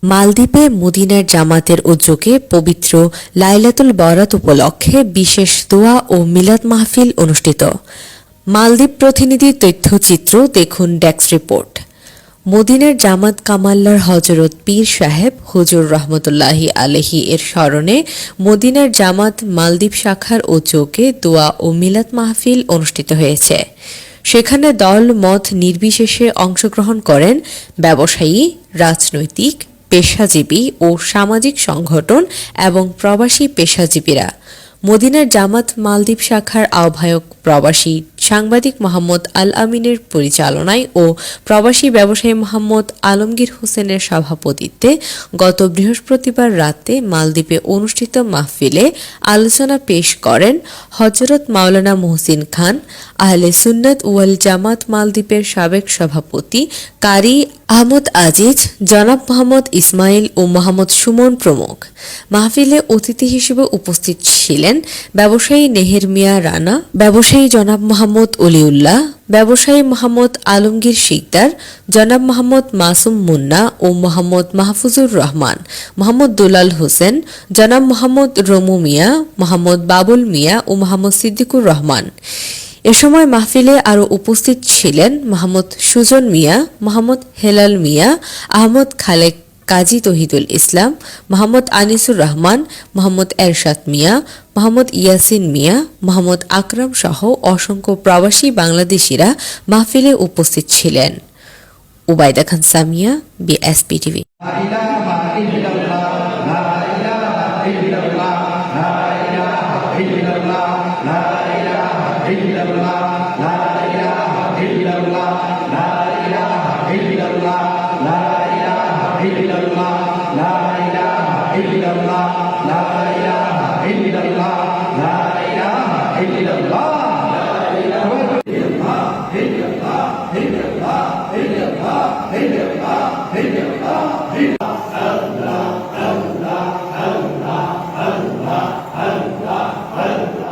মালদ্বীপে মদিনার জামাতের উদ্যোগে পবিত্র লাইলাতুল বরাত উপলক্ষে বিশেষ দোয়া ও মিলাদ মাহফিল অনুষ্ঠিত। মালদ্বীপ প্রতিনিধির তথ্যচিত্র দেখুন ডেস্ক রিপোর্ট। মদিনার জামাত কামাল্লার হযরত পীর সাহেব হুজুর রহমতুল্লাহি আলাইহি এর স্মরণে মদিনার জামাত মালদ্বীপ শাখার উদ্যোগে দোয়া ও মিলাদ মাহফিল অনুষ্ঠিত হয়েছে। সেখানে দল মত নির্বিশেষে অংশগ্রহণ করেন ব্যবসায়ী, রাজনৈতিক, পেশাজীবী ও সামাজিক সংগঠন এবং প্রবাসী পেশাজীবীরা। মদিনার জামাত মালদ্বীপ শাখার আহ্বায়ক প্রবাসী সাংবাদিক মোহাম্মদ আল আমিনের পরিচালনায় ও প্রবাসী ব্যবসায়ী মোহাম্মদ আলমগীর হোসেনের সভাপতিত্বে গত বৃহস্পতিবার রাতে মালদ্বীপে অনুষ্ঠিত মাহফিলে আলোচনা পেশ করেন হযরত মাওলানা মুহসিন খান, আহলে সুন্নাত ওয়াল জামাত মালদ্বীপের সাবেক সভাপতি কারি আহমদ আজিজ, জনাব মোহাম্মদ ইসমাইল ও মোহাম্মদ সুমন প্রমুখ। মাহফিলে অতিথি হিসেবে উপস্থিত ছিলেন ব্যবসায়ী নেহের মিয়া রানা, ব্যবসায়ী জনাব মোহাম্মদ অলিউল্লাহ, ব্যবসায়ী মোহাম্মদ আলমগীর শিকদার, জনাব মোহাম্মদ মাসুম মুন্না ও মোহাম্মদ মাহফুজুর রহমান, মোহাম্মদ দুলাল হোসেন, জনাব মোহাম্মদ রমু মিয়া, মোহাম্মদ বাবুল মিয়া ও মোহাম্মদ সিদ্দিকুর রহমান। এ সময় মাহফিলে আরও উপস্থিত ছিলেন মোহাম্মদ সুজন মিয়া, মোহাম্মদ হেলাল মিয়া, আহমদ খালেক, কাজী তহিদুল ইসলাম, মোহাম্মদ আনিসুর রহমান, মোহাম্মদ এরশাদ মিয়া, মোহাম্মদ ইয়াসিন মিয়া, মোহাম্মদ আকরাম সহ অসংখ্য প্রবাসী বাংলাদেশিরা মাহফিলে উপস্থিত ছিলেন। উবাইদা খান সামিয়া, বিএসপি টিভি। Hey,